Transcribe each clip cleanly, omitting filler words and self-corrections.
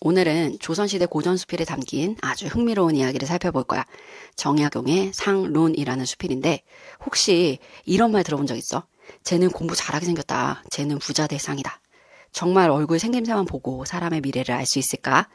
오늘은 조선시대 고전수필에 담긴 아주 흥미로운 이야기를 살펴볼 거야. 정약용의 상론이라는 수필인데 혹시 이런 말 들어본 적 있어? 쟤는 공부 잘하게 생겼다. 쟤는 부자 될 상이다. 정말 얼굴 생김새만 보고 사람의 미래를 알 수 있을까?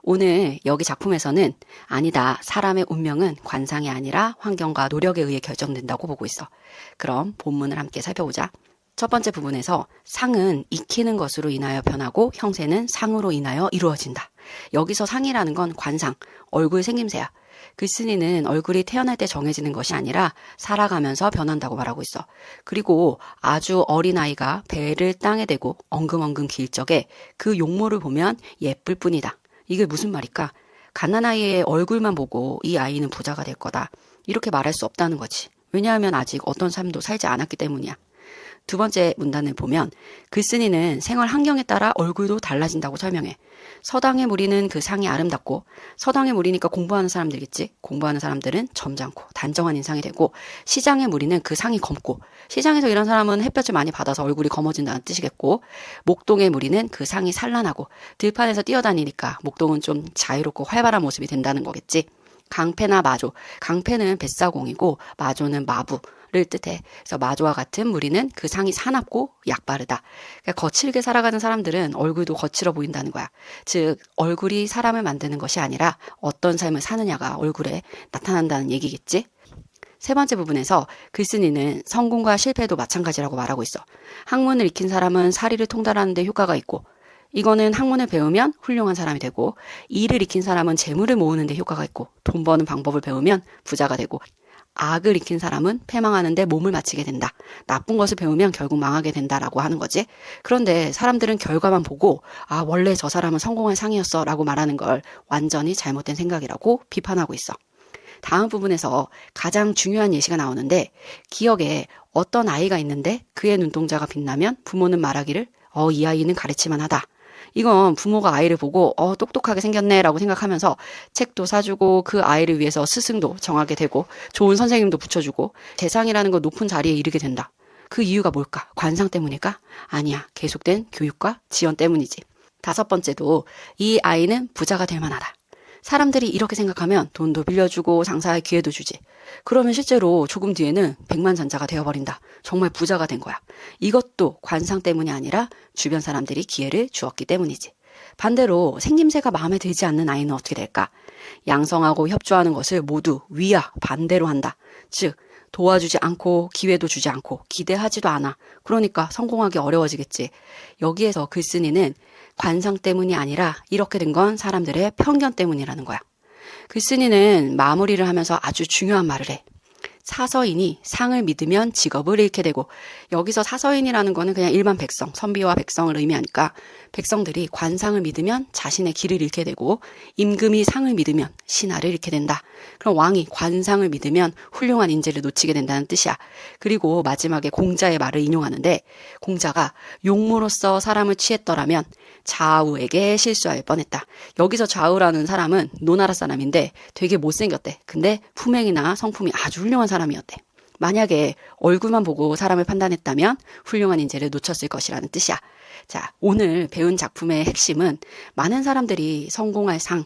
오늘 여기 작품에서는 아니다. 사람의 운명은 관상이 아니라 환경과 노력에 의해 결정된다고 보고 있어. 그럼 본문을 함께 살펴보자. 첫 번째 부분에서 상은 익히는 것으로 인하여 변하고 형세는 상으로 인하여 이루어진다. 여기서 상이라는 건 관상, 얼굴 생김새야. 글쓴이는 얼굴이 태어날 때 정해지는 것이 아니라 살아가면서 변한다고 말하고 있어. 그리고 아주 어린아이가 배를 땅에 대고 엉금엉금 길 적에 그 용모를 보면 예쁠 뿐이다. 이게 무슨 말일까? 갓난아이의 얼굴만 보고 이 아이는 부자가 될 거다. 이렇게 말할 수 없다는 거지. 왜냐하면 아직 어떤 삶도 살지 않았기 때문이야. 두 번째 문단을 보면 글쓴이는 생활 환경에 따라 얼굴도 달라진다고 설명해. 서당의 무리는 그 상이 아름답고, 서당의 무리니까 공부하는 사람들이겠지. 공부하는 사람들은 점잖고 단정한 인상이 되고, 시장의 무리는 그 상이 검고, 시장에서 일한 사람은 햇볕을 많이 받아서 얼굴이 검어진다는 뜻이겠고, 목동의 무리는 그 상이 산란하고 들판에서 뛰어다니니까 목동은 좀 자유롭고 활발한 모습이 된다는 거겠지. 강패나 마조, 강패는 뱃사공이고 마조는 마부를 뜻해. 그래서 마조와 같은 무리는 그 상이 사납고 약바르다. 그러니까 거칠게 살아가는 사람들은 얼굴도 거칠어 보인다는 거야. 즉 얼굴이 사람을 만드는 것이 아니라 어떤 삶을 사느냐가 얼굴에 나타난다는 얘기겠지. 세 번째 부분에서 글쓴이는 성공과 실패도 마찬가지라고 말하고 있어. 학문을 익힌 사람은 사리를 통달하는 데 효과가 있고, 이거는 학문을 배우면 훌륭한 사람이 되고, 일을 익힌 사람은 재물을 모으는 데 효과가 있고, 돈 버는 방법을 배우면 부자가 되고, 악을 익힌 사람은 패망하는 데 몸을 바치게 된다. 나쁜 것을 배우면 결국 망하게 된다라고 하는 거지. 그런데 사람들은 결과만 보고 원래 저 사람은 성공할 상이었어 라고 말하는 걸 완전히 잘못된 생각이라고 비판하고 있어. 다음 부분에서 가장 중요한 예시가 나오는데, 기억에 어떤 아이가 있는데 그의 눈동자가 빛나면 부모는 말하기를 이 아이는 가르치만 하다. 이건 부모가 아이를 보고 똑똑하게 생겼네 라고 생각하면서 책도 사주고 그 아이를 위해서 스승도 정하게 되고 좋은 선생님도 붙여주고 재상이라는 거 높은 자리에 이르게 된다. 그 이유가 뭘까? 관상 때문일까? 아니야. 계속된 교육과 지원 때문이지. 다섯 번째도 이 아이는 부자가 될 만하다. 사람들이 이렇게 생각하면 돈도 빌려주고 장사할 기회도 주지. 그러면 실제로 조금 뒤에는 백만장자가 되어버린다. 정말 부자가 된 거야. 이것도 관상 때문이 아니라 주변 사람들이 기회를 주었기 때문이지. 반대로 생김새가 마음에 들지 않는 아이는 어떻게 될까? 양성하고 협조하는 것을 모두 위와 반대로 한다. 즉 도와주지 않고 기회도 주지 않고 기대하지도 않아. 그러니까 성공하기 어려워지겠지. 여기에서 글쓴이는 관상 때문이 아니라 이렇게 된 건 사람들의 편견 때문이라는 거야. 글쓴이는 마무리를 하면서 아주 중요한 말을 해. 사서인이 상을 믿으면 직업을 잃게 되고, 여기서 사서인이라는 거는 그냥 일반 백성, 선비와 백성을 의미하니까 백성들이 관상을 믿으면 자신의 길을 잃게 되고, 임금이 상을 믿으면 신하를 잃게 된다. 그럼 왕이 관상을 믿으면 훌륭한 인재를 놓치게 된다는 뜻이야. 그리고 마지막에 공자의 말을 인용하는데, 공자가 용모로서 사람을 취했더라면 좌우에게 실수할 뻔했다. 여기서 좌우라는 사람은 노나라 사람인데 되게 못생겼대. 근데 품행이나 성품이 아주 훌륭한 사람이었대. 만약에 얼굴만 보고 사람을 판단했다면 훌륭한 인재를 놓쳤을 것이라는 뜻이야. 자, 오늘 배운 작품의 핵심은 많은 사람들이 성공할 상,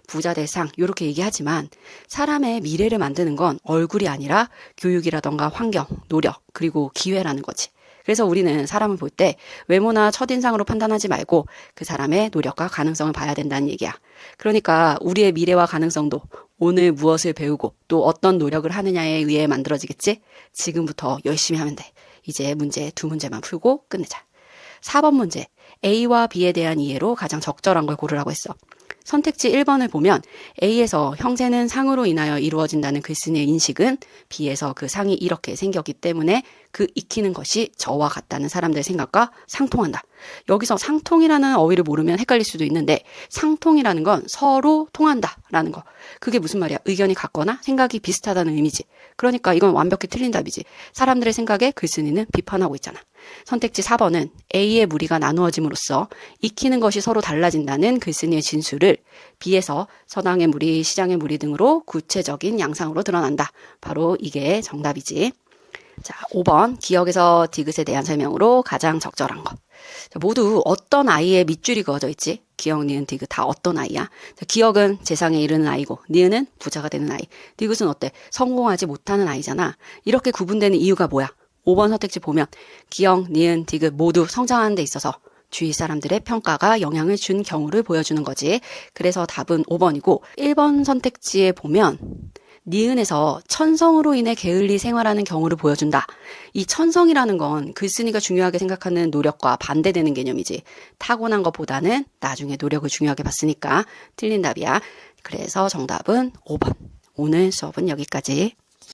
부자 될 상 이렇게 얘기하지만 사람의 미래를 만드는 건 얼굴이 아니라 교육이라던가 환경, 노력, 그리고 기회라는 거지. 그래서 우리는 사람을 볼 때 외모나 첫인상으로 판단하지 말고 그 사람의 노력과 가능성을 봐야 된다는 얘기야. 그러니까 우리의 미래와 가능성도 오늘 무엇을 배우고 또 어떤 노력을 하느냐에 의해 만들어지겠지? 지금부터 열심히 하면 돼. 이제 문제 두 문제만 풀고 끝내자. 4번 문제. A와 B에 대한 이해로 가장 적절한 걸 고르라고 했어. 선택지 1번을 보면 A에서 형세는 상으로 인하여 이루어진다는 글쓴이의 인식은 B에서 그 상이 이렇게 생겼기 때문에 그 익히는 것이 저와 같다는 사람들의 생각과 상통한다. 여기서 상통이라는 어휘를 모르면 헷갈릴 수도 있는데, 상통이라는 건 서로 통한다라는 거. 그게 무슨 말이야? 의견이 같거나 생각이 비슷하다는 의미지. 그러니까 이건 완벽히 틀린 답이지. 사람들의 생각에 글쓴이는 비판하고 있잖아. 선택지 4번은 A의 무리가 나누어짐으로써 익히는 것이 서로 달라진다는 글쓴이의 진술을 B에서 서당의 무리, 시장의 무리 등으로 구체적인 양상으로 드러난다. 바로 이게 정답이지. 자, 5번 기억에서 디귿에 대한 설명으로 가장 적절한 것. 자, 모두 어떤 아이의 밑줄이 그어져 있지? 기역, 니은, 디귿 다 어떤 아이야? 자, 기역은 재상에 이르는 아이고 니은은 부자가 되는 아이. 디귿은 어때? 성공하지 못하는 아이잖아. 이렇게 구분되는 이유가 뭐야? 5번 선택지 보면 기역, 니은, 디귿 모두 성장하는 데 있어서 주위 사람들의 평가가 영향을 준 경우를 보여주는 거지. 그래서 답은 5번이고 1번 선택지에 보면 니은에서 천성으로 인해 게을리 생활하는 경우를 보여준다. 이 천성이라는 건 글쓴이가 중요하게 생각하는 노력과 반대되는 개념이지. 타고난 것보다는 나중에 노력을 중요하게 봤으니까 틀린 답이야. 그래서 정답은 5번. 오늘 수업은 여기까지.